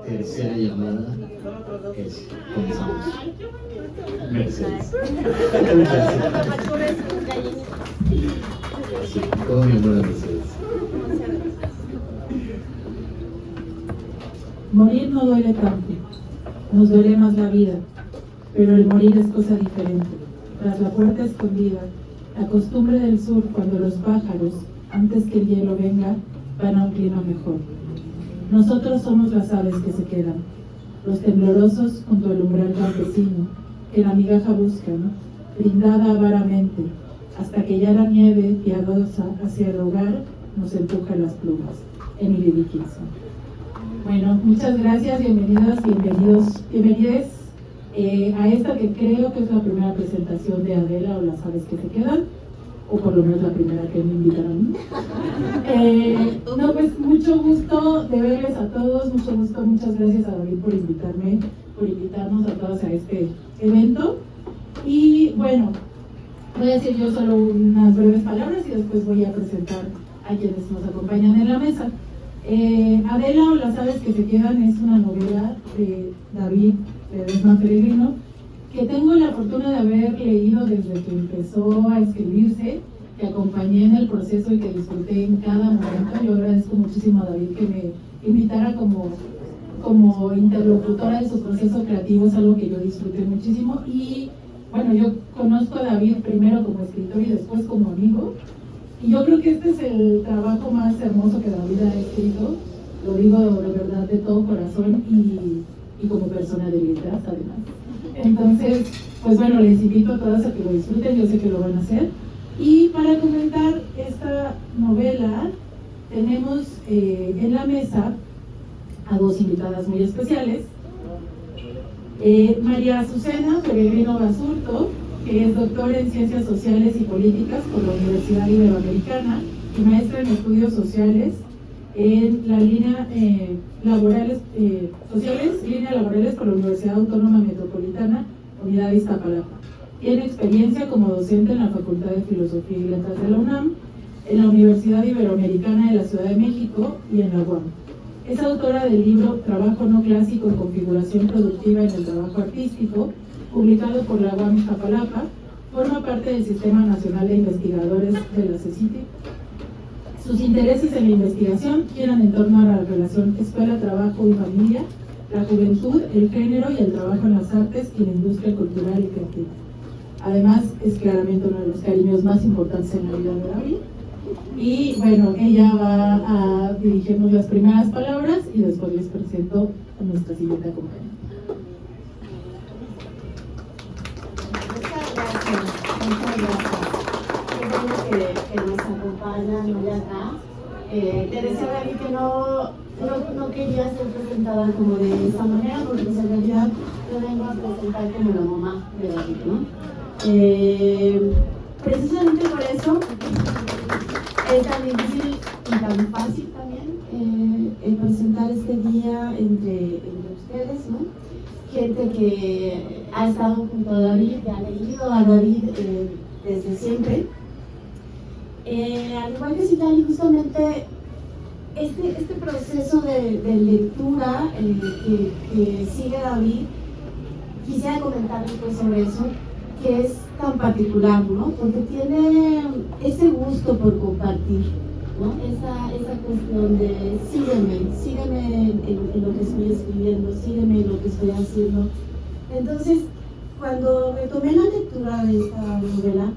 tercera llamada es comenzamos. Mercedes. Sí, todo mi amor a Mercedes. Morir no duele tanto, nos duele más la vida, pero el morir es cosa diferente. Tras la puerta escondida, la costumbre del sur cuando los pájaros, antes que el hielo venga, van a un clima mejor. Nosotros somos las aves que se quedan, los temblorosos junto al umbral campesino, que la migaja buscan, brindada avaramente, hasta que ya la nieve piadosa hacia el hogar nos empuja las plumas. Emily Dickinson. Bueno, muchas gracias, bienvenidas, bienvenides a esta que creo que es la primera presentación de Adela o las aves que se quedan, o por lo menos la primera que me invitan a mí. No, pues mucho gusto de verles a todos, mucho gusto, muchas gracias a David por invitarnos a todos a este evento. Y bueno, voy a decir yo solo unas breves palabras y después voy a presentar a quienes nos acompañan en la mesa. Adela o las aves que se quedan es una novela de David Ledesma Peregrino que tengo la fortuna de haber leído desde que empezó a escribirse, que acompañé en el proceso y que disfruté en cada momento. Yo agradezco muchísimo a David que me invitara como interlocutora de su proceso creativo, es algo que yo disfruté muchísimo. Y bueno, yo conozco a David primero como escritor y después como amigo. Y yo creo que este es el trabajo más hermoso que David ha escrito, lo digo de verdad de todo corazón y como persona de letras además. Entonces, pues bueno, les invito a todas a que lo disfruten, yo sé que lo van a hacer. Y para comentar esta novela, tenemos en la mesa a dos invitadas muy especiales. María Azucena Peregrino Basurto, que es doctora en Ciencias Sociales y Políticas por la Universidad Iberoamericana y maestra en Estudios Sociales en la línea laborales por la Universidad Autónoma Metropolitana, Unidad de Iztapalapa. Tiene experiencia como docente en la Facultad de Filosofía y Letras de la UNAM, en la Universidad Iberoamericana de la Ciudad de México y en la UAM. Es autora del libro Trabajo no clásico en configuración productiva en el trabajo artístico, publicado por la UAM Iztapalapa. Forma parte del Sistema Nacional de Investigadores de la CECITI. Sus intereses en la investigación giran en torno a la relación escuela, trabajo y familia, la juventud, el género y el trabajo en las artes y la industria cultural y creativa. Además, es claramente uno de los cariños más importantes en la vida de David. Y bueno, ella va a dirigirnos las primeras palabras y después les presento a nuestra siguiente acompañante. Muchas gracias. Qué bueno que nos acompañan hoy acá. Te decía David que no quería ser presentada como de esta manera, porque en realidad yo vengo a presentar como la mamá de David, ¿no? Precisamente por eso es tan difícil y tan fácil también presentar este día entre ustedes, ¿no? Gente que ha estado junto a David, que ha leído a David desde siempre. Al igual que Citlali, justamente este proceso de lectura que sigue David, quisiera comentar un poco sobre eso, que es tan particular, ¿no? Porque tiene ese gusto por compartir, ¿no? Esa cuestión de sígueme en lo que estoy escribiendo, sígueme en lo que estoy haciendo. Entonces, cuando retomé la lectura de esta novela,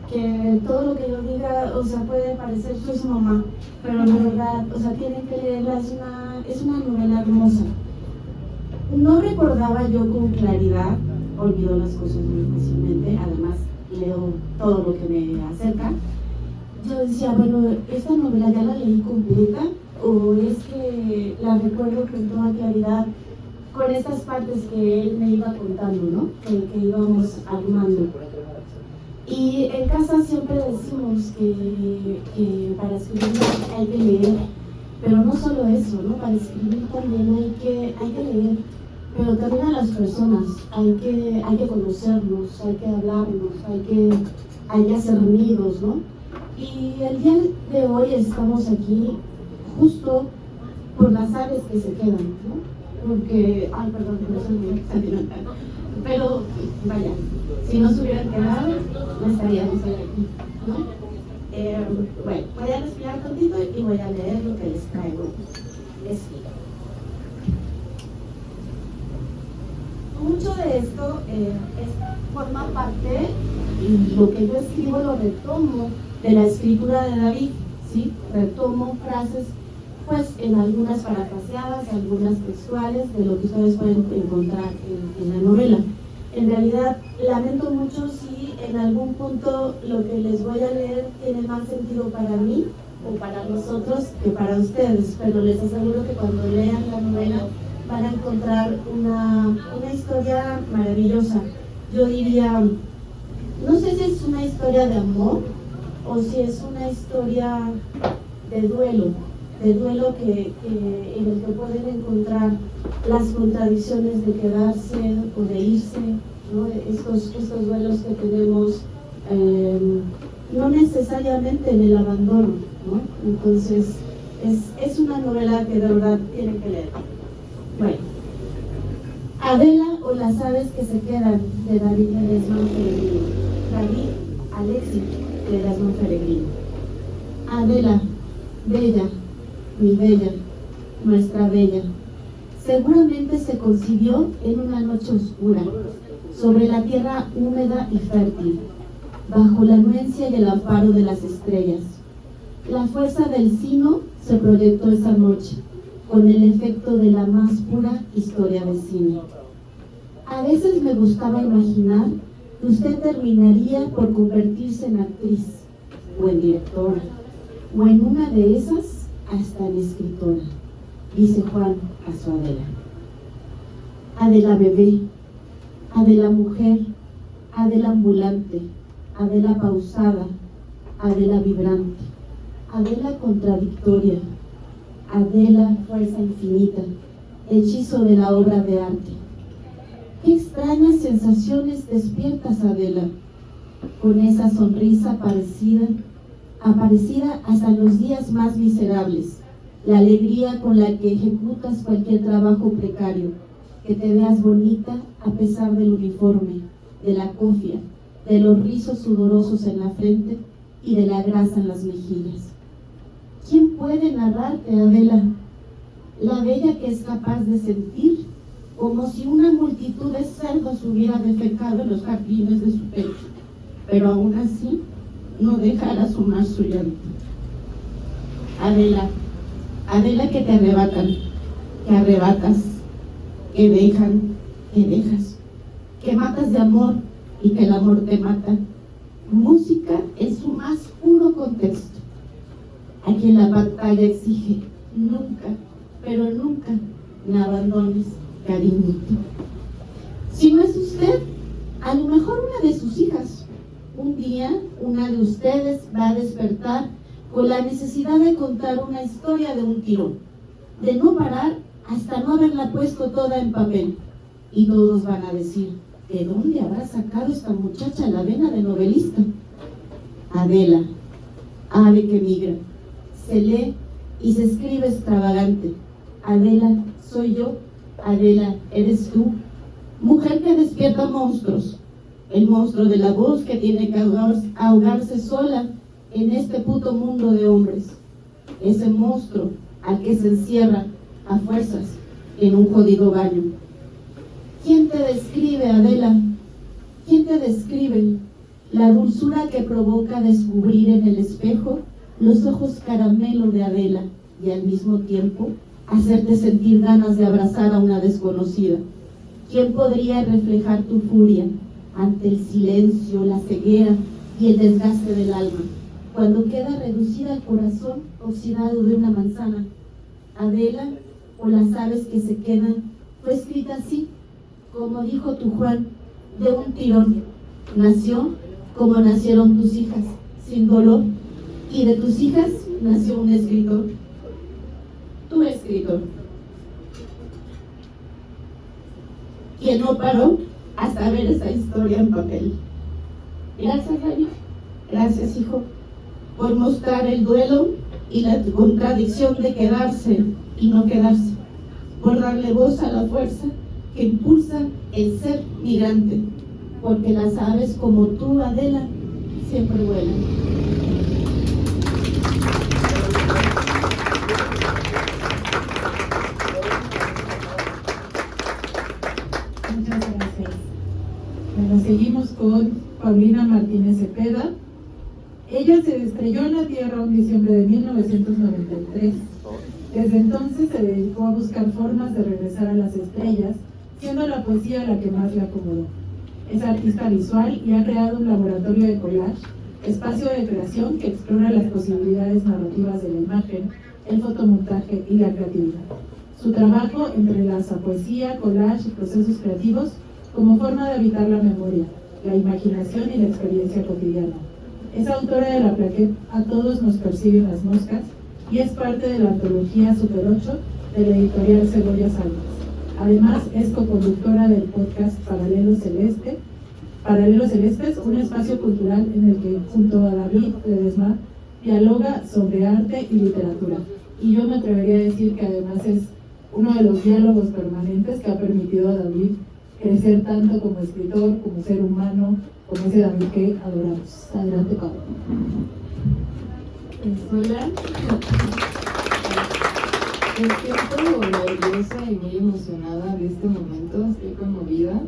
que todo lo que yo diga, o sea, puede parecer soy su mamá, pero la verdad, o sea, tienen que leerla, es una novela hermosa. No recordaba yo con claridad, olvido las cosas muy fácilmente, además leo todo lo que me acerca. Yo decía, bueno, ¿esta novela ya la leí completa? ¿O es que la recuerdo con toda claridad con estas partes que él me iba contando, ¿no? Que íbamos armando. Y en casa siempre decimos que para escribir hay que leer, pero no solo eso, ¿no? Para escribir también hay que leer, pero también a las personas, hay que conocernos, hay que hablarnos, hay que hacer amigos, ¿no? Y el día de hoy estamos aquí justo por las aves que se quedan, ¿no? Porque, ay, perdón, que no soy muy sentimental, pero vaya, si no se hubieran quedado, no estaríamos hoy aquí, ¿no? Bueno, voy a respirar tantito y voy a leer lo que les traigo escrito. Mucho de esto forma parte, y lo que yo escribo lo retomo de la escritura de David, ¿sí? Retomo frases, pues en algunas parafraseadas, algunas textuales, de lo que ustedes pueden encontrar en la novela. En realidad, lamento mucho si en algún punto lo que les voy a leer tiene más sentido para mí o para nosotros que para ustedes, pero les aseguro que cuando lean la novela van a encontrar una historia maravillosa. Yo diría, no sé si es una historia de amor o si es una historia de duelo en el que pueden encontrar las contradicciones de quedarse o de irse, ¿no? Estos duelos que tenemos, no necesariamente en el abandono, ¿no? Entonces es una novela que de verdad tienen que leer. Bueno, Adela o las aves que se quedan, de David Ledesma Peregrino. David Alexis Ledesma Peregrino. Adela, bella, mi bella, nuestra bella, seguramente se concibió en una noche oscura, sobre la tierra húmeda y fértil, bajo la anuencia y el amparo de las estrellas. La fuerza del sino se proyectó esa noche, con el efecto de la más pura historia de cine. A veces me gustaba imaginar que usted terminaría por convertirse en actriz, o en directora, o en una de esas, hasta en escritora, dice Juan a su Adela. Adela bebé, Adela mujer, Adela ambulante, Adela pausada, Adela vibrante, Adela contradictoria, Adela fuerza infinita, hechizo de la obra de arte. Qué extrañas sensaciones despiertas, Adela, con esa sonrisa aparecida hasta en los días más miserables, la alegría con la que ejecutas cualquier trabajo precario, que te veas bonita a pesar del uniforme, de la cofia, de los rizos sudorosos en la frente y de la grasa en las mejillas. ¿Quién puede narrarte, Adela? La bella que es capaz de sentir como si una multitud de cerdos hubiera defecado en los jardines de su pecho, pero aún así no dejar asomar su llanto. Adela, Adela que te arrebatan, que arrebatas, que dejan, que dejas, que matas de amor y que el amor te mata. Música en su más puro contexto, a quien la pantalla exige: nunca, pero nunca me abandones, cariñito. Si no es usted, a lo mejor una de sus hijas. Un día, una de ustedes va a despertar con la necesidad de contar una historia de un tirón, de no parar hasta no haberla puesto toda en papel. Y todos van a decir: ¿de dónde habrá sacado esta muchacha la vena de novelista? Adela, ave que migra, se lee y se escribe extravagante. Adela, soy yo. Adela, eres tú. Mujer que despierta monstruos. El monstruo de la voz que tiene que ahogarse sola en este puto mundo de hombres. Ese monstruo al que se encierra a fuerzas en un jodido baño. ¿Quién te describe, Adela? ¿Quién te describe la dulzura que provoca descubrir en el espejo los ojos caramelo de Adela y al mismo tiempo hacerte sentir ganas de abrazar a una desconocida? ¿Quién podría reflejar tu furia ante el silencio, la ceguera y el desgaste del alma, cuando queda reducida al corazón oxidado de una manzana? Adela, o las aves que se quedan, fue escrita así, como dijo tu Juan, de un tirón. Nació como nacieron tus hijas, sin dolor, y de tus hijas nació un escritor. Tu escritor, quien no paró hasta ver esa historia en papel. Gracias, David. Gracias, hijo, por mostrar el duelo y la contradicción de quedarse y no quedarse, por darle voz a la fuerza que impulsa el ser migrante, porque las aves como tú, Adela, siempre vuelan. Muchas gracias. Bueno, seguimos con Paulina Martínez Cepeda. Ella se estrelló en la Tierra un diciembre de 1993. Desde entonces se dedicó a buscar formas de regresar a las estrellas, siendo la poesía la que más le acomodó. Es artista visual y ha creado un laboratorio de collage, espacio de creación que explora las posibilidades narrativas de la imagen, el fotomontaje y la creatividad. Su trabajo entrelaza poesía, collage y procesos creativos como forma de habitar la memoria, la imaginación y la experiencia cotidiana. Es autora de la plaqueta A todos nos persiguen las moscas y es parte de la antología Super 8 de la editorial Cebollas Almas. Además, es coconductora del podcast Paralelos Celestes, un espacio cultural en el que, junto a David Ledesma, dialoga sobre arte y literatura. Y yo me atrevería a decir que además es uno de los diálogos permanentes que ha permitido a David crecer tanto como escritor, como ser humano, como ese David que adoramos. Adelante, Pablo. Hola. Me siento nerviosa y muy emocionada de este momento, estoy conmovida.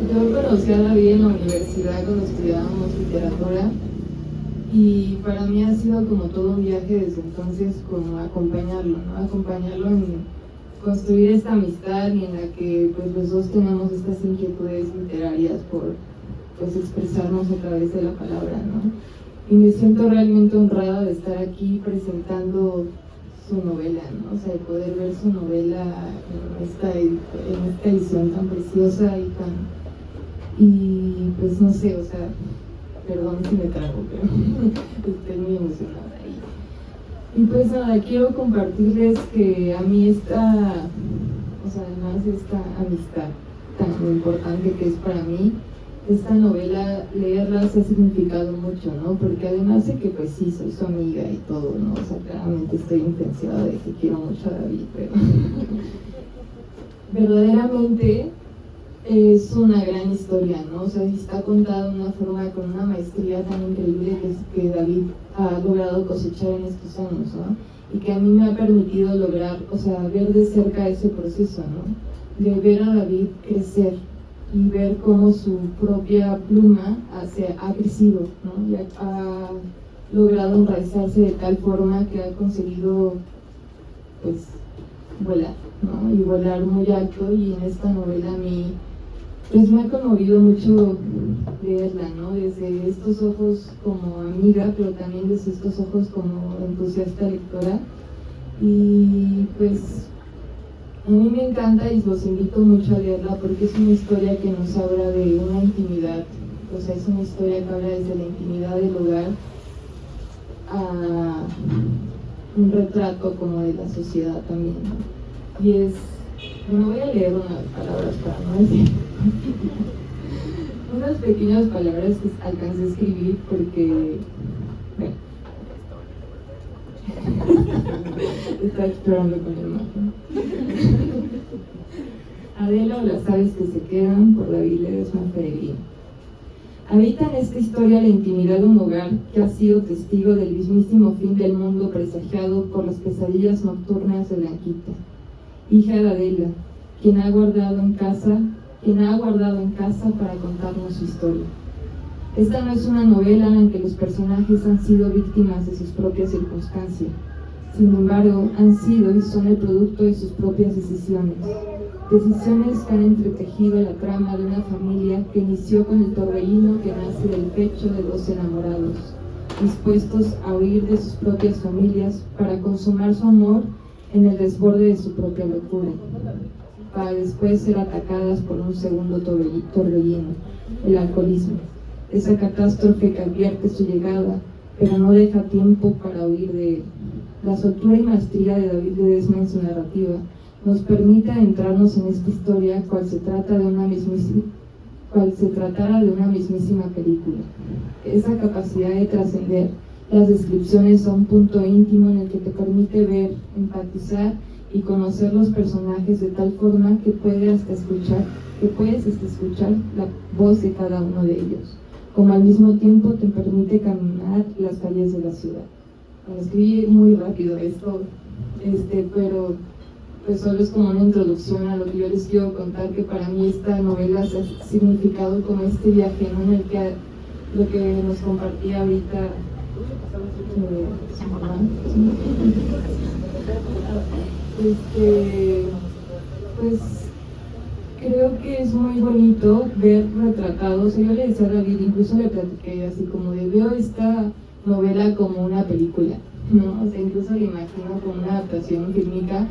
Yo conocí a David en la universidad cuando estudiábamos literatura y para mí ha sido como todo un viaje desde entonces, como acompañarlo en construir esta amistad y en la que pues los dos tenemos estas inquietudes literarias por pues expresarnos a través de la palabra, ¿no? Y me siento realmente honrada de estar aquí presentando su novela, ¿no? O sea, de poder ver su novela en esta edición tan preciosa y pues no sé, o sea, perdón si me trago, pero estoy muy emocionada. Y pues nada, quiero compartirles que a mí además esta amistad tan importante que es para mí, esta novela, leerla se ha significado mucho, ¿no? Porque además de que pues sí, soy su amiga y todo, ¿no? O sea, claramente estoy influenciada de que quiero mucho a David, pero verdaderamente es una gran historia, ¿no? O sea, está contada de una forma, con una maestría tan increíble que David ha logrado cosechar en estos años, ¿no? Y que a mí me ha permitido lograr, o sea, ver de cerca ese proceso, ¿no? De ver a David crecer y ver cómo su propia pluma ha crecido, ¿no? Y ha logrado enraizarse de tal forma que ha conseguido, pues, volar, ¿no? Y volar muy alto, y en esta novela a mí pues me ha conmovido mucho leerla, ¿no? Desde estos ojos como amiga, pero también desde estos ojos como entusiasta lectora. Y pues a mí me encanta y los invito mucho a leerla porque es una historia que nos habla de una intimidad, o sea, es una historia que habla desde la intimidad del hogar a un retrato como de la sociedad también, ¿no? Y es, bueno, voy a leer unas palabras para no decir unas pequeñas palabras que alcancé a escribir porque, bueno, está explorando con el imagen. Adela o las aves que se quedan, por David Ledesma Peregrino. Habita en esta historia la intimidad de un hogar que ha sido testigo del mismísimo fin del mundo presagiado por las pesadillas nocturnas de Blanquita, hija de Adela, quien ha guardado en casa para contarnos su historia. Esta no es una novela en la que los personajes han sido víctimas de sus propias circunstancias. Sin embargo, han sido y son el producto de sus propias decisiones. Decisiones que han entretejido la trama de una familia que inició con el torbellino que nace del pecho de dos enamorados, dispuestos a huir de sus propias familias para consumar su amor en el desborde de su propia locura, para después ser atacadas por un segundo torbellino, el alcoholismo, esa catástrofe que advierte su llegada, pero no deja tiempo para huir de él. La soltura y maestría de David Ledesma en su narrativa nos permite adentrarnos en esta historia cual se tratara de una mismísima película. Esa capacidad de trascender Las descripciones son un punto íntimo en el que te permite ver, empatizar y conocer los personajes de tal forma que puedes hasta escuchar la voz de cada uno de ellos, como al mismo tiempo te permite caminar las calles de la ciudad. Bueno, escribí muy rápido esto, pero pues solo es como una introducción a lo que yo les quiero contar, que para mí esta novela se ha significado como este viaje, ¿no? En el que lo que nos compartía ahorita pues creo que es muy bonito ver retratados. Yo le decía a David, incluso le platiqué así como de, veo esta novela como una película, ¿no? O sea, incluso la imagino como una adaptación fílmica,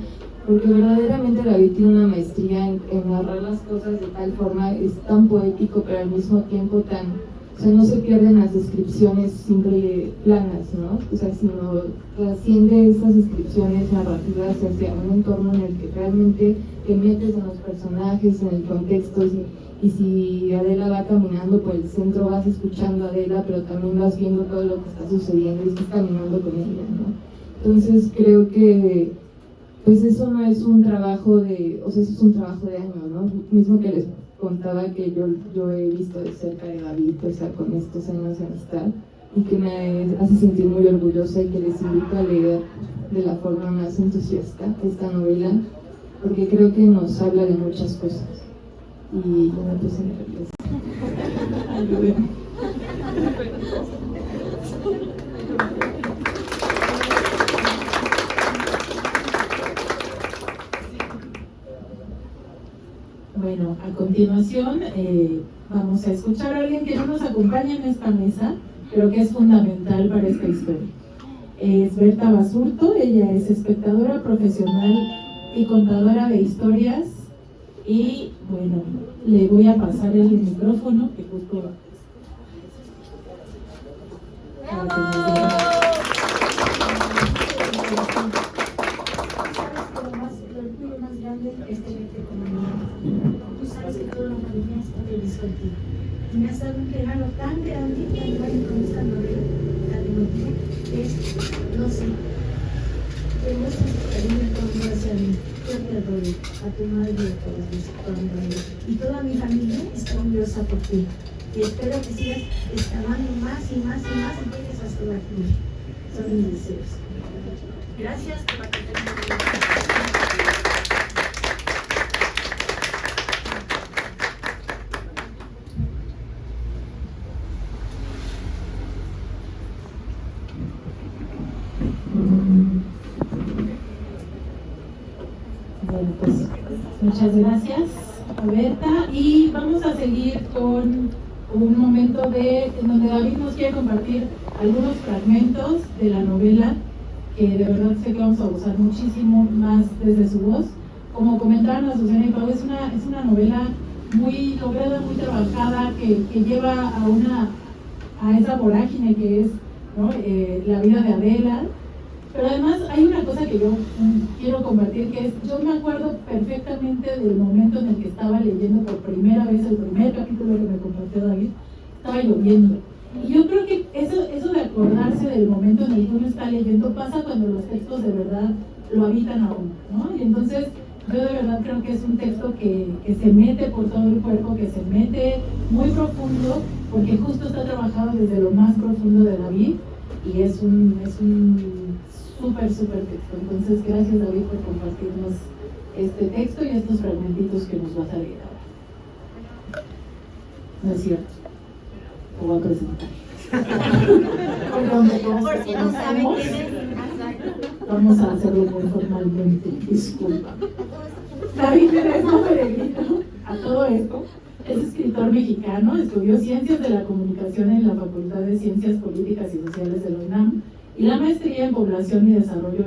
porque verdaderamente David tiene una maestría en narrar las cosas de tal forma, es tan poético, pero al mismo tiempo o sea, no se pierden las descripciones siempre planas, ¿no? O sea, sino trasciende esas descripciones narrativas hacia un entorno en el que realmente te metes en los personajes, en el contexto, y si Adela va caminando por el centro, vas escuchando a Adela, pero también vas viendo todo lo que está sucediendo y estás caminando con ella, ¿no? Entonces creo que pues eso no es un trabajo eso es un trabajo de años, ¿no? Mismo que les contaba que yo he visto de cerca de David, o sea, con estos años de amistad, y que me hace sentir muy orgullosa, y que les invito a leer de la forma más entusiasta esta novela, porque creo que nos habla de muchas cosas. Y yo me puse nerviosa. Bueno, a continuación vamos a escuchar a alguien que no nos acompaña en esta mesa, pero que es fundamental para esta historia. Es Berta Basurto. Ella es espectadora profesional y contadora de historias, y bueno, le voy a pasar el micrófono que justo Tú sabes que todo lo que me has feliz contigo. Y me has dado un regalo tan grande, tan grande con esta novela, la de Motivo, que es, no sé, demuestras tu cariño todo hacia mí. Yo te adoro, a tu madre y a todos mis familiares. Y toda mi familia está orgullosa por ti. Y espero que sigas excavando más y más y más y llegues hasta la cruz. Son mis deseos. Gracias por la atención. Bueno, pues muchas gracias, Berta, y vamos a seguir con un momento en donde David nos quiere compartir algunos fragmentos de la novela, que de verdad sé que vamos a gozar muchísimo más desde su voz. Como comentaron Azucena y Pau, es una novela muy lograda, muy trabajada, que lleva a esa vorágine que es, ¿no? La vida de Adela. Pero además hay una cosa que yo quiero compartir, que es, yo me acuerdo perfectamente del momento en el que estaba leyendo por primera vez el primer capítulo que me compartió David. Estaba lloviendo. Y yo creo que eso de acordarse del momento en el que uno está leyendo pasa cuando los textos de verdad lo habitan a uno, ¿no? Y entonces yo de verdad creo que es un texto que se mete por todo el cuerpo, que se mete muy profundo, porque justo está trabajado desde lo más profundo de David, y es un súper texto. Entonces, gracias David por compartirnos este texto y estos fragmentitos que nos vas a leer ahora. No es cierto. Lo voy a presentar. Por si no saben quién es. Vamos a hacerlo muy formalmente, disculpa. David Ledesma Peregrino, a todo esto, es escritor mexicano, estudió Ciencias de la Comunicación en la Facultad de Ciencias Políticas y Sociales de la UNAM y la maestría en Población y Desarrollo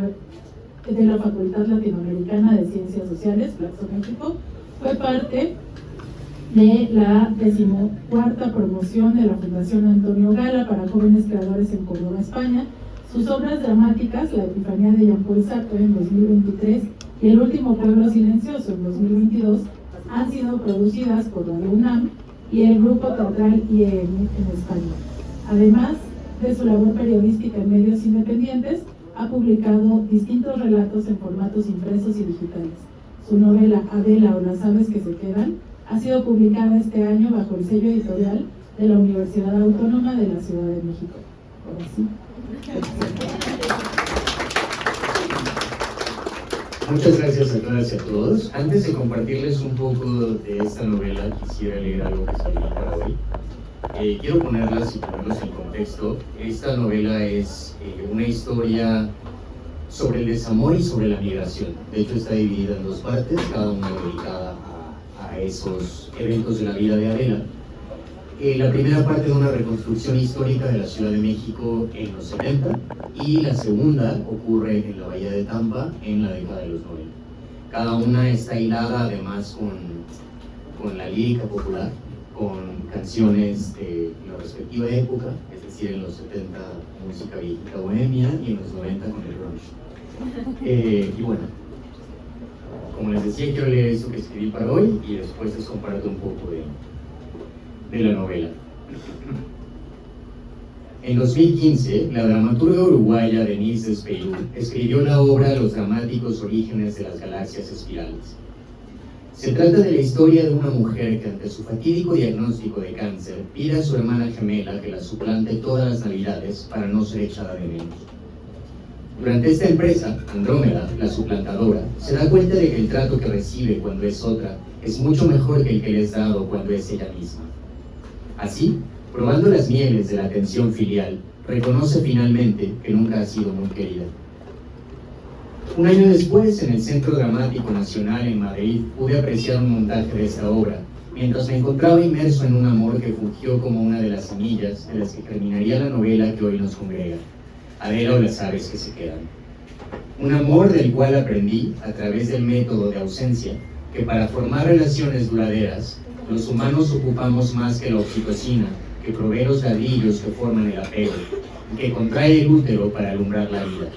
de la Facultad Latinoamericana de Ciencias Sociales, Flaxo, México. Fue parte de la 14ª promoción de la Fundación Antonio Gala para jóvenes creadores en Córdoba, España. Sus obras dramáticas, La Epifanía de Jean-Paul Sartre en 2023 y El Último Pueblo Silencioso en 2022, han sido producidas por la UNAM y el Grupo Teatral IEM en España. Además, de su labor periodística en medios independientes, ha publicado distintos relatos en formatos impresos y digitales. Su novela Adela o las aves que se quedan ha sido publicada este año bajo el sello editorial de la Universidad Autónoma de la Ciudad de México. Ahora sí. Muchas gracias a todas y a todos. Antes de compartirles un poco de esta novela, quisiera leer algo que escribí para hoy. Quiero ponerlos en contexto. Esta novela es una historia sobre el desamor y sobre la migración. De hecho, está dividida en dos partes, cada una dedicada a esos eventos de la vida de Adela. La primera parte es una reconstrucción histórica de la Ciudad de México en los 70 y la segunda ocurre en la Bahía de Tampa en la década de los 90. Cada una está hilada además con la lírica popular, con canciones de la respectiva época, es decir, en los 70 música viejita bohemia y en los 90 con el grunge. Y bueno, como les decía, quiero leer esto que escribí para hoy y después les comparto un poco de la novela. En 2015, la dramaturga uruguaya Denise Despeyroux escribió la obra Los dramáticos orígenes de las galaxias espirales. Se trata de la historia de una mujer que ante su fatídico diagnóstico de cáncer pide a su hermana gemela que la suplante todas las navidades para no ser echada de menos. Durante esta empresa, Andrómeda, la suplantadora, se da cuenta de que el trato que recibe cuando es otra es mucho mejor que el que le es dado cuando es ella misma. Así, probando las mieles de la atención filial, reconoce finalmente que nunca ha sido muy querida. Un año después, en el Centro Dramático Nacional en Madrid, pude apreciar un montaje de esta obra, mientras me encontraba inmerso en un amor que fungió como una de las semillas de las que germinaría la novela que hoy nos congrega, Adela o las aves que se quedan. Un amor del cual aprendí, a través del método de ausencia, que para formar relaciones duraderas, los humanos ocupamos más que la oxitocina, que provee los ladrillos que forman el apego, y que contrae el útero para alumbrar la vida.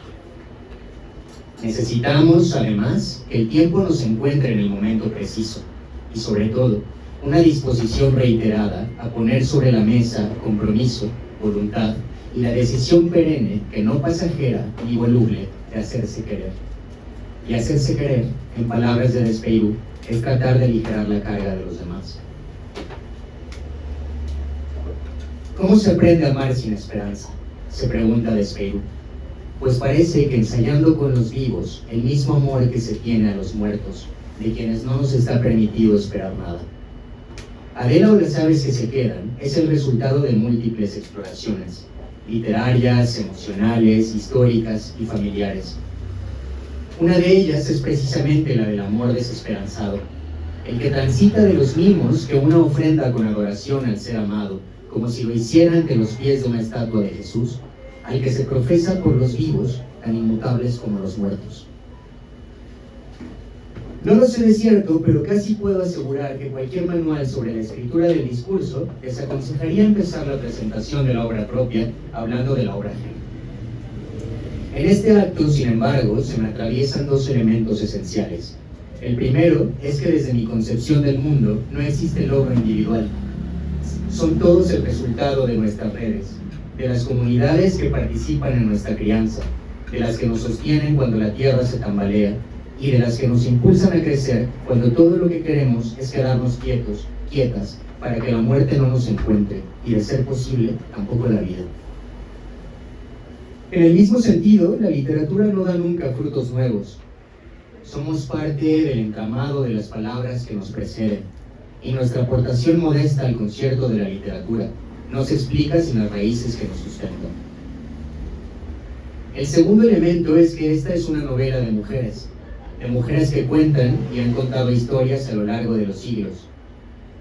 Necesitamos, además, que el tiempo nos encuentre en el momento preciso, y sobre todo, una disposición reiterada a poner sobre la mesa compromiso, voluntad y la decisión perenne, que no pasajera ni voluble, de hacerse querer. Y hacerse querer, en palabras de Despeyroux, es tratar de aligerar la carga de los demás. ¿Cómo se aprende a amar sin esperanza?, se pregunta Despeyroux. Pues parece que ensayando con los vivos el mismo amor que se tiene a los muertos, de quienes no nos está permitido esperar nada. Adela o las aves que se quedan es el resultado de múltiples exploraciones, literarias, emocionales, históricas y familiares. Una de ellas es precisamente la del amor desesperanzado, el que transita de los mimos que una ofrenda con adoración al ser amado, como si lo hiciera ante los pies de una estatua de Jesús, al que se profesa por los vivos, tan inmutables como los muertos. No lo sé de cierto, pero casi puedo asegurar que cualquier manual sobre la escritura del discurso desaconsejaría empezar la presentación de la obra propia hablando de la obra ajena. En este acto, sin embargo, se me atraviesan dos elementos esenciales. El primero es que desde mi concepción del mundo no existe logro individual. Son todos el resultado de nuestras redes, de las comunidades que participan en nuestra crianza, de las que nos sostienen cuando la tierra se tambalea y de las que nos impulsan a crecer cuando todo lo que queremos es quedarnos quietos, quietas, para que la muerte no nos encuentre y, de ser posible, tampoco la vida. En el mismo sentido, la literatura no da nunca frutos nuevos. Somos parte del entramado de las palabras que nos preceden, y nuestra aportación modesta al concierto de la literatura no se explica sin las raíces que nos sustentan. El segundo elemento es que esta es una novela de mujeres que cuentan y han contado historias a lo largo de los siglos.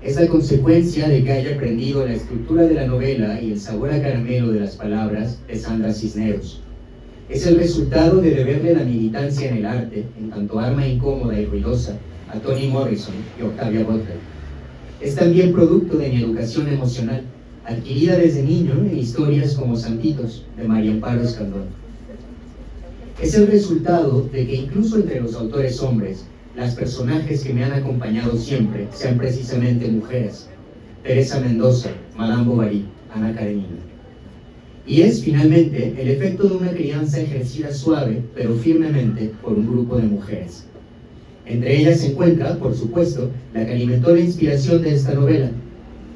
Es la consecuencia de que haya aprendido la estructura de la novela y el sabor a caramelo de las palabras de Sandra Cisneros. Es el resultado de deberle la militancia en el arte, en tanto arma incómoda y ruidosa, a Toni Morrison y Octavia Butler. Es también producto de mi educación emocional, adquirida desde niño en historias como Santitos, de María Amparo Escandón. Es el resultado de que incluso entre los autores hombres, las personajes que me han acompañado siempre sean precisamente mujeres: Teresa Mendoza, Madame Bovary, Ana Karenina. y es finalmente el efecto de una crianza ejercida suave pero firmemente por un grupo de mujeres. Entre ellas se encuentra, por supuesto, la que alimentó la inspiración de esta novela,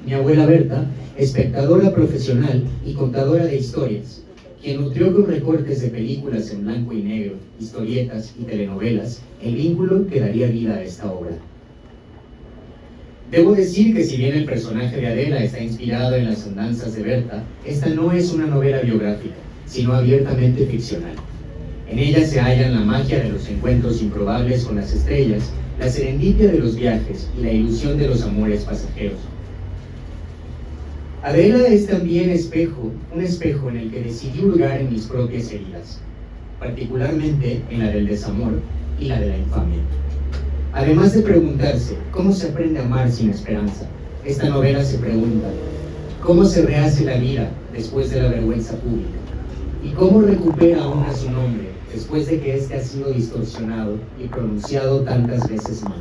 mi abuela Berta, espectadora profesional y contadora de historias, quien nutrió con recortes de películas en blanco y negro, historietas y telenovelas el vínculo que daría vida a esta obra. Debo decir que si bien el personaje de Adela está inspirado en las andanzas de Berta, esta no es una novela biográfica, sino abiertamente ficcional. En ella se hallan la magia de los encuentros improbables con las estrellas, la serendipia de los viajes y la ilusión de los amores pasajeros. Adela es también un espejo en el que decidí hurgar en mis propias heridas, particularmente en la del desamor y la de la infamia. Además de preguntarse cómo se aprende a amar sin esperanza, esta novela se pregunta cómo se rehace la vida después de la vergüenza pública y cómo recupera aún a su nombre después de que éste ha sido distorsionado y pronunciado tantas veces mal.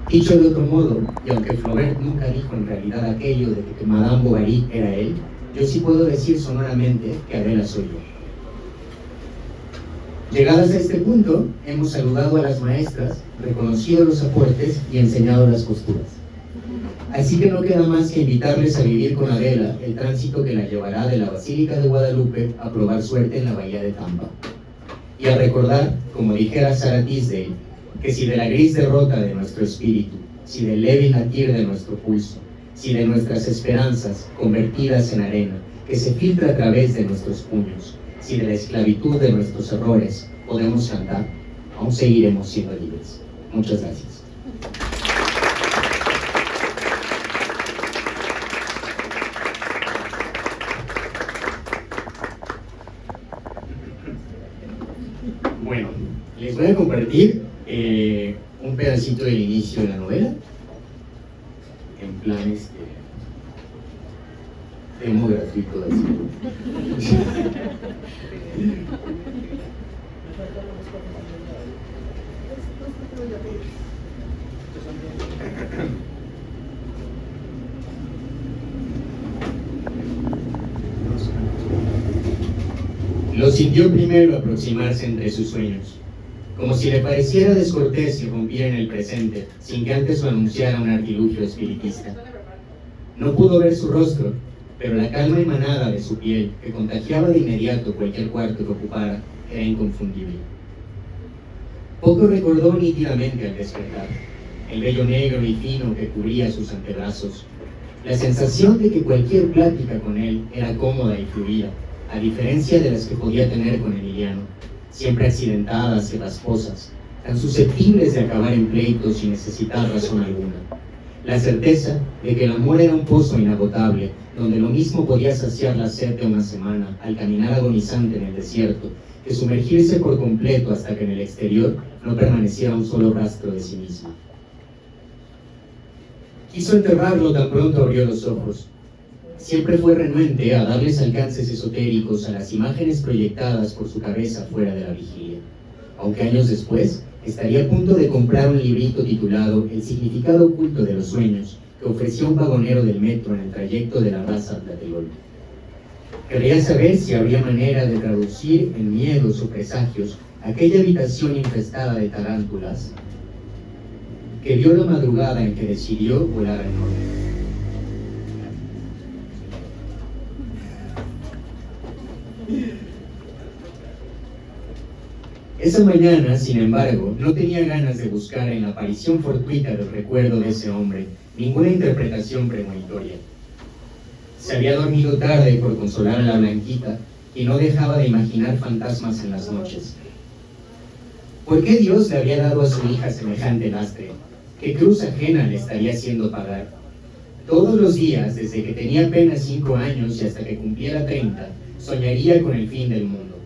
Dicho de otro modo, y aunque Flaubert nunca dijo en realidad aquello de que Madame Bovary era él, yo sí puedo decir sonoramente que Adela soy yo. Llegadas a este punto, hemos saludado a las maestras, reconocido los aportes y enseñado las costuras. Así que no queda más que invitarles a vivir con Adela el tránsito que la llevará de la Basílica de Guadalupe a probar suerte en la bahía de Tampa. Y a recordar, como dijera Sarah Tisdale, que si de la gris derrota de nuestro espíritu, si del leve latir de nuestro pulso, si de nuestras esperanzas convertidas en arena, que se filtra a través de nuestros puños, si de la esclavitud de nuestros errores podemos cantar, aún seguiremos siendo libres. Muchas gracias. Bueno, les voy a compartir un pedacito del inicio de la novela, en plan demo gratuito de Lo sintió primero aproximarse entre sus sueños, como si le pareciera descortés irrumpir en el presente, sin que antes lo anunciara un artilugio espiritista. No pudo ver su rostro, pero la calma emanada de su piel, que contagiaba de inmediato cualquier cuarto que ocupara, era inconfundible. Poco recordó nítidamente al despertar, el vello negro y fino que cubría sus antebrazos, la sensación de que cualquier plática con él era cómoda y fluida, a diferencia de las que podía tener con Emiliano, siempre accidentadas y rasposas, tan susceptibles de acabar en pleitos sin necesitar razón alguna. La certeza de que el amor era un pozo inagotable, donde lo mismo podía saciar la sed de una semana al caminar agonizante en el desierto, que sumergirse por completo hasta que en el exterior no permaneciera un solo rastro de sí misma. Quiso enterrarlo tan pronto abrió los ojos. Siempre fue renuente a darles alcances esotéricos a las imágenes proyectadas por su cabeza fuera de la vigilia, aunque años después estaría a punto de comprar un librito titulado El significado oculto de los sueños, que ofreció un vagonero del metro en el trayecto de la raza a Tlatelolco. Quería saber si habría manera de traducir en miedos o presagios aquella habitación infestada de tarántulas que vio la madrugada en que decidió volar al norte. Esa mañana, sin embargo, no tenía ganas de buscar en la aparición fortuita del recuerdo de ese hombre ninguna interpretación premonitoria. Se había dormido tarde por consolar a la Blanquita y no dejaba de imaginar fantasmas en las noches. ¿Por qué Dios le había dado a su hija semejante lastre? ¿Qué cruz ajena le estaría haciendo pagar? Todos los días, desde que tenía apenas 5 años y hasta que cumpliera 30, soñaría con el fin del mundo.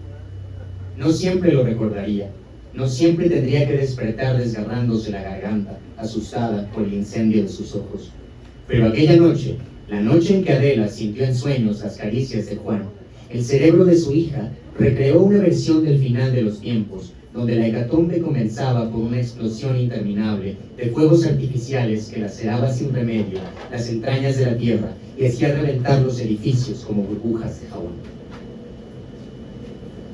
No siempre lo recordaría, no siempre tendría que despertar desgarrándose la garganta, asustada por el incendio de sus ojos. Pero aquella noche, la noche en que Adela sintió en sueños las caricias de Juan, el cerebro de su hija recreó una versión del final de los tiempos, donde la hecatombe comenzaba por una explosión interminable de fuegos artificiales que laceraba sin remedio las entrañas de la tierra y hacía reventar los edificios como burbujas de jabón.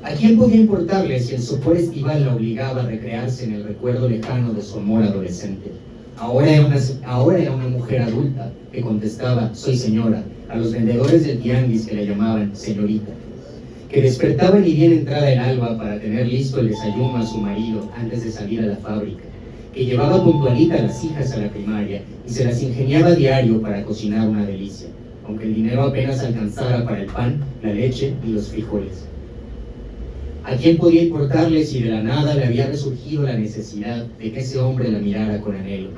¿A quién podía importarle si el sopor estival la obligaba a recrearse en el recuerdo lejano de su amor adolescente? Ahora era una mujer adulta que contestaba «soy señora» a los vendedores del tianguis que la llamaban señorita, que despertaba ni bien entrada el alba para tener listo el desayuno a su marido antes de salir a la fábrica, que llevaba puntualita a las hijas a la primaria y se las ingeniaba diario para cocinar una delicia, aunque el dinero apenas alcanzara para el pan, la leche y los frijoles. ¿A quién podía importarle si de la nada le había resurgido la necesidad de que ese hombre la mirara con anhelo,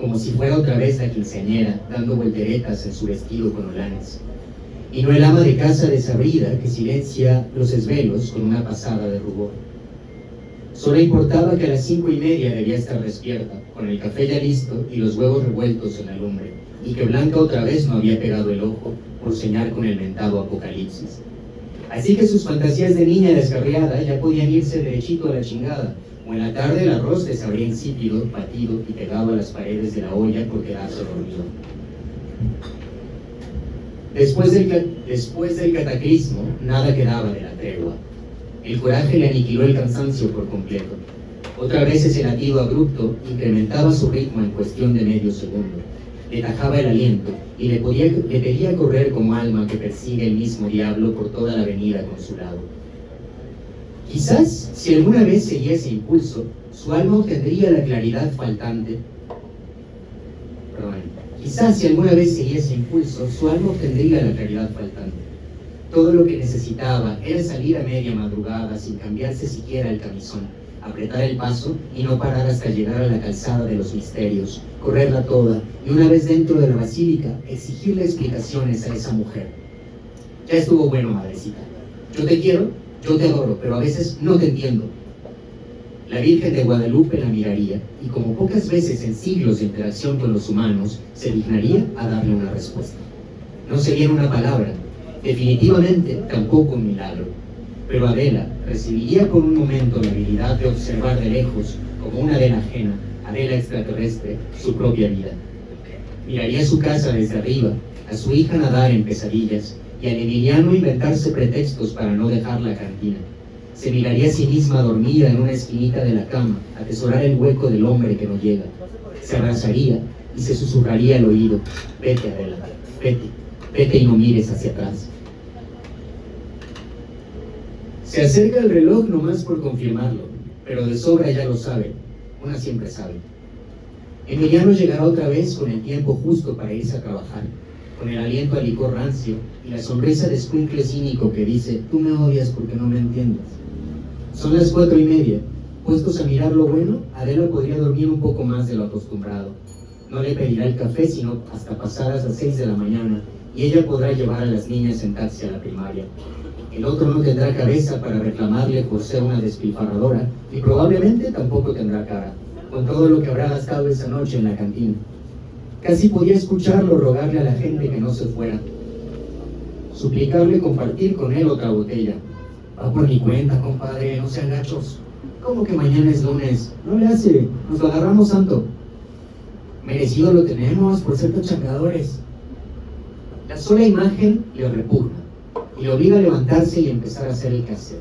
como si fuera otra vez la quinceañera dando volteretas en su vestido con holanes, y no el ama de casa desabrida que silencia los esvelos con una pasada de rubor? Solo importaba que a las 5:30 debía estar despierta, con el café ya listo y los huevos revueltos en la lumbre, y que Blanca otra vez no había pegado el ojo por soñar con el mentado apocalipsis. Así que sus fantasías de niña descarriada ya podían irse derechito a la chingada, o en la tarde el arroz les habría insípido, batido y pegado a las paredes de la olla por quedarse dormido. Después del cataclismo, nada quedaba de la tregua. El coraje le aniquiló el cansancio por completo. Otra vez ese latido abrupto incrementaba su ritmo en cuestión de medio segundo. Le tajaba el aliento y le pedía correr como alma que persigue el mismo diablo por toda la avenida con su lado. Quizás, si alguna vez seguía ese impulso, su alma obtendría la claridad faltante. Todo lo que necesitaba era salir a media madrugada sin cambiarse siquiera el camisón, apretar el paso y no parar hasta llegar a la calzada de los misterios, correrla toda y una vez dentro de la basílica exigirle explicaciones a esa mujer. Ya estuvo bueno, madrecita. Yo te quiero, yo te adoro, pero a veces no te entiendo. La Virgen de Guadalupe la miraría y, como pocas veces en siglos de interacción con los humanos, se dignaría a darle una respuesta. No sería una palabra, definitivamente tampoco un milagro, pero Adela recibiría por un momento la habilidad de observar de lejos, como una Adela ajena, Adela extraterrestre, su propia vida. Miraría su casa desde arriba, a su hija nadar en pesadillas y al Emiliano inventarse pretextos para no dejar la cantina. Se miraría a sí misma dormida en una esquinita de la cama, atesorar el hueco del hombre que no llega. Se abrazaría y se susurraría al oído: vete, Adela, vete y no mires hacia atrás. Se acerca el reloj nomás por confirmarlo, pero de sobra ya lo sabe, una siempre sabe. Emiliano llegará otra vez con el tiempo justo para irse a trabajar, con el aliento a licor rancio y la sonrisa de escuincle cínico que dice: tú me odias porque no me entiendes. Son las 4:30. Puestos a mirar lo bueno, Adela podría dormir un poco más de lo acostumbrado. No le pedirá el café sino hasta pasadas las 6 de la mañana, y ella podrá llevar a las niñas en taxi a la primaria. El otro no tendrá cabeza para reclamarle por ser una despilfarradora, y probablemente tampoco tendrá cara, con todo lo que habrá gastado esa noche en la cantina. Casi podía escucharlo rogarle a la gente que no se fuera, suplicarle compartir con él otra botella. Va por mi cuenta, compadre, no sean gachos. ¿Cómo que mañana es lunes? No le hace, nos lo agarramos santo. Merecido lo tenemos por ser tochangadores. La sola imagen le repugna y le obliga a levantarse y empezar a hacer el quehacer,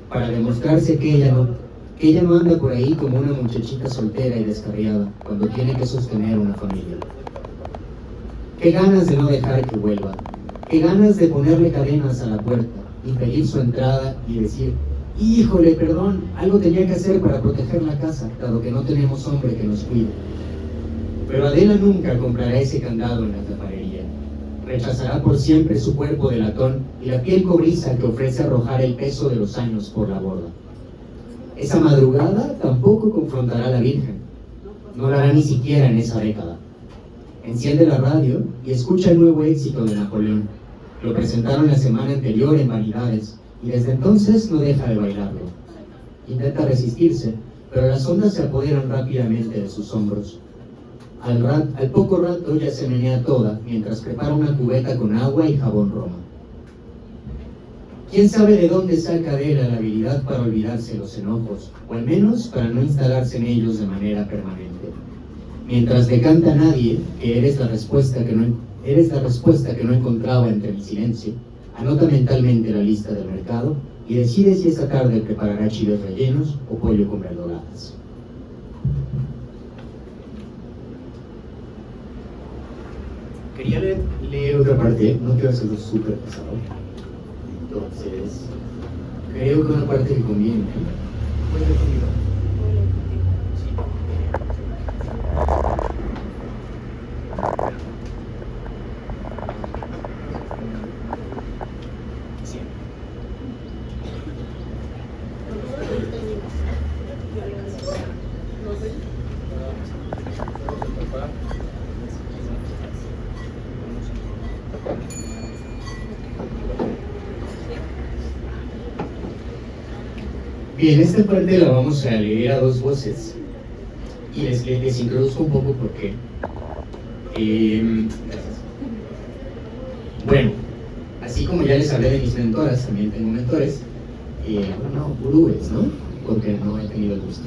para demostrarse que ella no anda por ahí como una muchachita soltera y descarriada cuando tiene que sostener una familia. Qué ganas de no dejar que vuelva, qué ganas de ponerle cadenas a la puerta, impedir su entrada y decir: híjole, perdón, algo tenía que hacer para proteger la casa, dado que no tenemos hombre que nos cuide. Pero Adela nunca comprará ese candado en la tapadería. Rechazará por siempre su cuerpo de latón y la piel cobriza que ofrece arrojar el peso de los años por la borda. Esa madrugada tampoco confrontará a la Virgen. No lo hará ni siquiera en esa década. Enciende la radio y escucha el nuevo éxito de Napoleón. Lo presentaron la semana anterior en Vanidades y desde entonces no deja de bailarlo. Intenta resistirse, pero las ondas se apoderan rápidamente de sus hombros. Al poco rato ya se menea toda mientras prepara una cubeta con agua y jabón Roma. ¿Quién sabe de dónde saca Adela la habilidad para olvidarse los enojos, o al menos para no instalarse en ellos de manera permanente? Mientras le canta a nadie que eres la respuesta que no encontraba entre mi silencio, anota mentalmente la lista del mercado y decide si esta tarde preparará chiles rellenos o pollo con verdolagas. Quería leer otra parte, no quiero hacerlo súper pesado. Entonces, creo que una parte que conviene. ¿Puedes leer conmigo? Sí. Bien, esta parte la vamos a leer a dos voces y les introduzco un poco por qué. Gracias. Bueno, así como ya les hablé de mis mentoras, también tengo mentores, gurúes, ¿no? Porque no he tenido el gusto.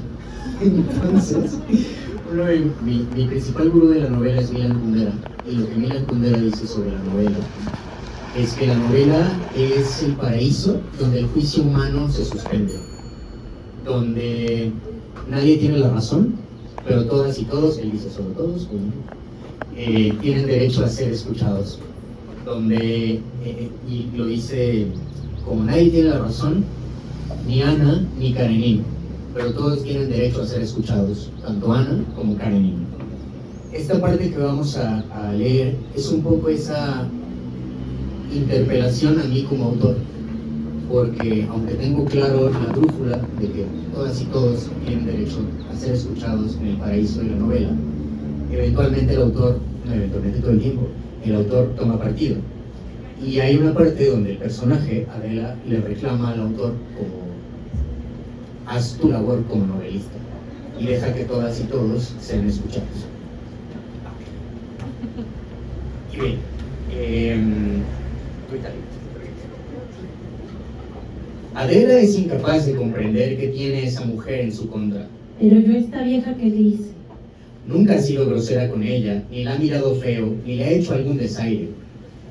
Entonces, mi principal gurú de la novela es Milan Kundera, y lo que Milan Kundera dice sobre la novela es que la novela es el paraíso donde el juicio humano se suspende, donde nadie tiene la razón, pero todas y todos, él dice solo todos, tienen derecho a ser escuchados, donde, y lo dice, como nadie tiene la razón, ni Ana ni Karenin, pero todos tienen derecho a ser escuchados, tanto Ana como Karenin. Esta parte que vamos a leer es un poco esa interpelación a mí como autor, porque aunque tengo claro la brújula de que todas y todos tienen derecho a ser escuchados en el paraíso de la novela, eventualmente el autor, no eventualmente todo el tiempo, el autor toma partido. Y hay una parte donde el personaje, Adela, le reclama al autor como haz tu labor como novelista y deja que todas y todos sean escuchados. Y bien, Adela es incapaz de comprender qué tiene esa mujer en su contra. Pero yo esta vieja que le hice. Nunca ha sido grosera con ella, ni la ha mirado feo, ni le ha hecho algún desaire.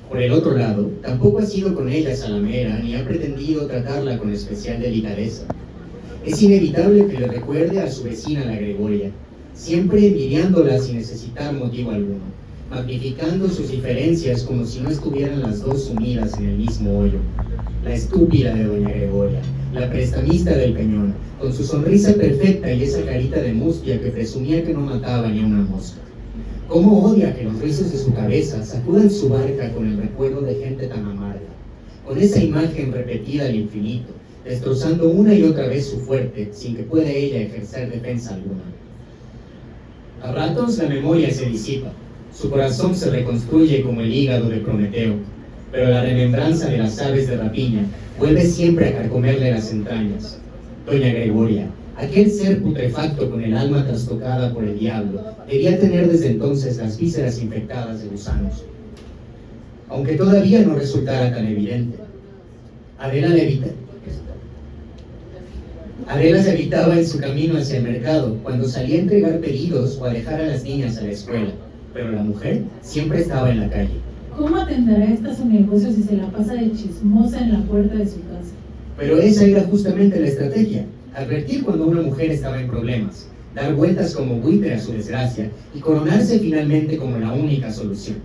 Por el otro lado, tampoco ha sido con ella salamera, ni ha pretendido tratarla con especial delicadeza. Es inevitable que le recuerde a su vecina la Gregoria, siempre envidiándola sin necesitar motivo alguno, magnificando sus diferencias como si no estuvieran las dos sumidas en el mismo hoyo. La estúpida de doña Gregoria, la prestamista del Peñón, con su sonrisa perfecta y esa carita de mustia que presumía que no mataba ni a una mosca. ¿Cómo odia que los rizos de su cabeza sacudan su barca con el recuerdo de gente tan amarga? Con esa imagen repetida al infinito, destrozando una y otra vez su fuerte, sin que pueda ella ejercer defensa alguna. A ratos la memoria se disipa, su corazón se reconstruye como el hígado de Prometeo, pero la remembranza de las aves de rapiña vuelve siempre a carcomerle las entrañas. Doña Gregoria, aquel ser putrefacto con el alma trastocada por el diablo, debía tener desde entonces las vísceras infectadas de gusanos. Aunque todavía no resultara tan evidente, Adela se evitaba en su camino hacia el mercado, cuando salía a entregar pedidos o a dejar a las niñas a la escuela, pero la mujer siempre estaba en la calle. ¿Cómo atenderá esta su negocio si se la pasa de chismosa en la puerta de su casa? Pero esa era justamente la estrategia, advertir cuando una mujer estaba en problemas, dar vueltas como buitre a su desgracia y coronarse finalmente como la única solución.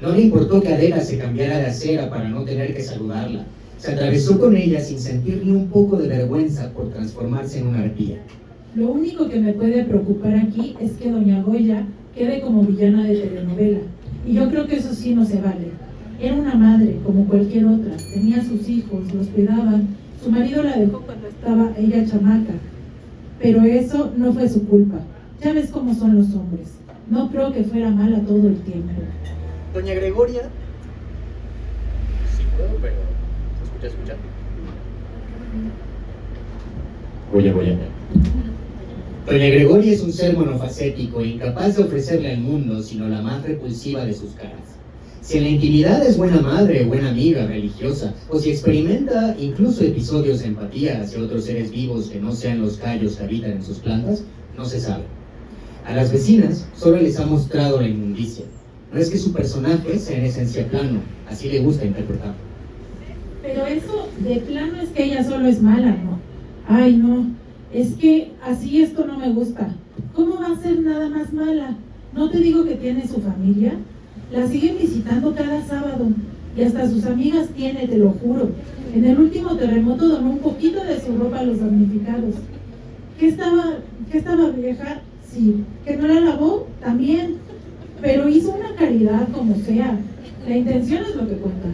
No le importó que Adela se cambiara de acera para no tener que saludarla. Se atravesó con ella sin sentir ni un poco de vergüenza por transformarse en una arpía. Lo único que me puede preocupar aquí es que doña Goya quede como villana de telenovela. Y yo creo que eso sí no se vale. Era una madre, como cualquier otra. Tenía sus hijos, los cuidaban. Su marido la dejó cuando estaba ella chamaca. Pero eso no fue su culpa. Ya ves cómo son los hombres. No creo que fuera mala todo el tiempo. Doña Gregoria... Sí puedo, pero... ¿Se escucha? Goya. Doña Gregoria es un ser monofacético, incapaz de ofrecerle al mundo sino la más repulsiva de sus caras. Si en la intimidad es buena madre, buena amiga, religiosa, o si experimenta incluso episodios de empatía hacia otros seres vivos que no sean los callos que habitan en sus plantas, no se sabe. A las vecinas solo les ha mostrado la inmundicia. No es que su personaje sea en esencia plano, así le gusta interpretarlo. Pero eso de plano es que ella solo es mala, ¿no? Ay, no, es que así esto no me gusta. ¿Cómo va a ser nada más mala? ¿No te digo que tiene su familia? La siguen visitando cada sábado y hasta sus amigas tiene, te lo juro. En el último terremoto donó un poquito de su ropa a los damnificados. ¿Qué estaba vieja? Sí. ¿Que no la lavó? También. Pero hizo una caridad como sea. La intención es lo que cuenta.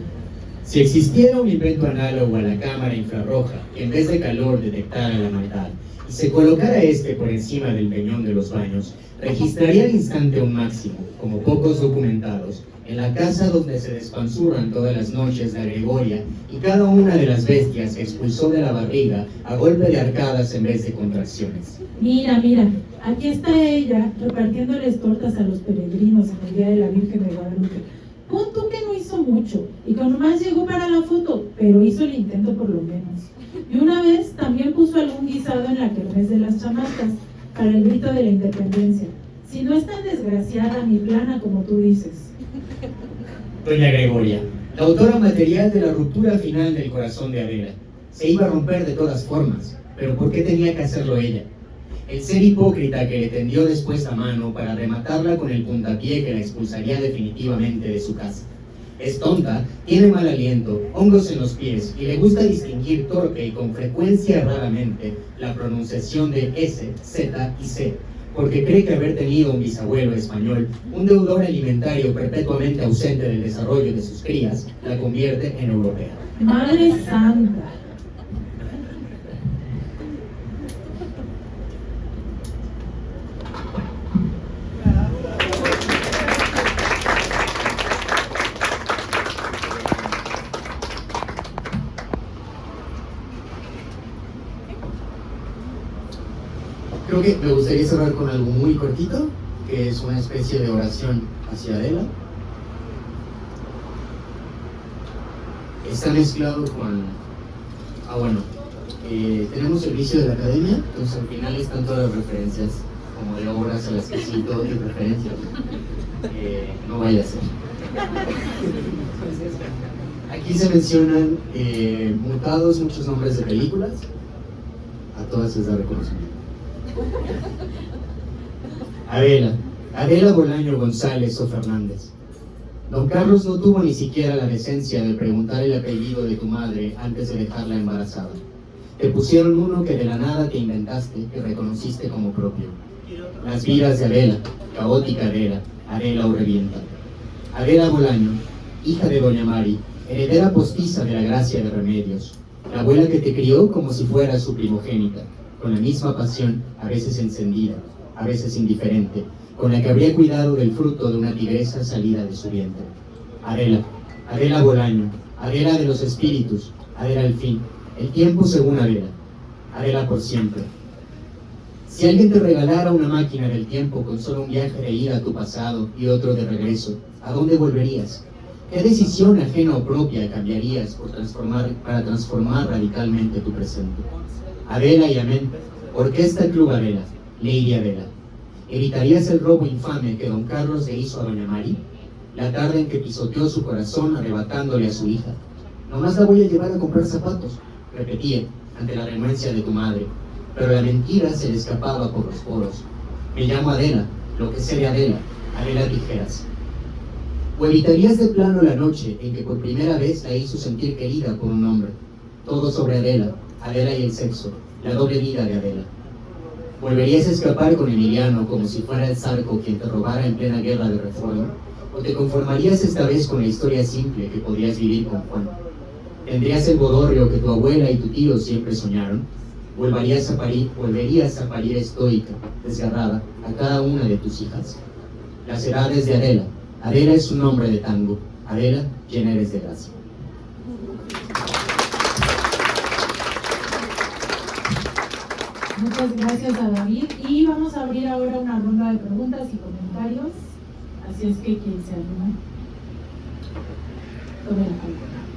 Si existiera un invento análogo a la cámara infrarroja que en vez de calor detectara la maldad y se colocara este por encima del peñón de los baños, registraría al instante un máximo, como pocos documentados, en la casa donde se despanzurran todas las noches la Gregoria y cada una de las bestias se expulsó de la barriga a golpe de arcadas en vez de contracciones. Mira, aquí está ella repartiéndoles tortas a los peregrinos en el Día de la Virgen de Guadalupe. Pon tú que no hizo mucho y con más llegó para la foto, pero hizo el intento por lo menos. Y una vez también puso algún guisado en la kermés de las chamacas para el grito de la independencia. Si no es tan desgraciada ni plana como tú dices. Doña Gregoria, la autora material de la ruptura final del corazón de Adela, se iba a romper de todas formas, pero ¿por qué tenía que hacerlo ella? El ser hipócrita que le tendió después la mano para rematarla con el puntapié que la expulsaría definitivamente de su casa. Es tonta, tiene mal aliento, hongos en los pies y le gusta distinguir torpe y con frecuencia raramente la pronunciación de S, Z y C, porque cree que haber tenido un bisabuelo español, un deudor alimentario perpetuamente ausente del desarrollo de sus crías, la convierte en europea. Madre Santa. Creo que me gustaría cerrar con algo muy cortito, que es una especie de oración hacia Adela. Está mezclado con... tenemos el vicio de la academia, entonces al final están todas las referencias, como de obras a las que cito y referencias. No vaya a ser. Aquí se mencionan mutados muchos nombres de películas, a todas les da reconocimiento. Adela Bolaño González o Fernández. Don Carlos no tuvo ni siquiera la decencia de preguntar el apellido de tu madre antes de dejarla embarazada. Te pusieron uno que de la nada te inventaste y reconociste como propio. Las vidas de Adela, caótica Adela o revienta. Adela Bolaño, hija de Doña Mari, heredera postiza de la Gracia de Remedios, la abuela que te crió como si fuera su primogénita, con la misma pasión, a veces encendida, a veces indiferente, con la que habría cuidado del fruto de una tigresa salida de su vientre. Adela Bolaño, Adela de los espíritus, Adela al fin, el tiempo según Adela por siempre. Si alguien te regalara una máquina del tiempo con solo un viaje de ida a tu pasado y otro de regreso, ¿a dónde volverías? ¿Qué decisión ajena o propia cambiarías para transformar radicalmente tu presente? Adela y amén, Orquesta Club Adela, Lady Adela. ¿Evitarías el robo infame que don Carlos le hizo a doña Mari? La tarde en que pisoteó su corazón arrebatándole a su hija. Nomás la voy a llevar a comprar zapatos, repetía, ante la renuencia de tu madre. Pero la mentira se le escapaba por los poros. Me llamo Adela, lo que sé de Adela Tijeras. ¿O evitarías de plano la noche en que por primera vez la hizo sentir querida por un hombre? Todo sobre Adela y el sexo, la doble vida de Adela. ¿Volverías a escapar con Emiliano como si fuera el Zarco quien te robara en plena guerra de Reforma? ¿O te conformarías esta vez con la historia simple que podrías vivir con Juan? ¿Tendrías el bodorrio que tu abuela y tu tío siempre soñaron? ¿Volverías a parir estoica, desgarrada, a cada una de tus hijas? Las edades de Adela. Adela es un nombre de tango. Adela, llena eres de gracia. Muchas gracias a David y vamos a abrir ahora una ronda de preguntas y comentarios, así es que quien se anima. Tomen la palabra.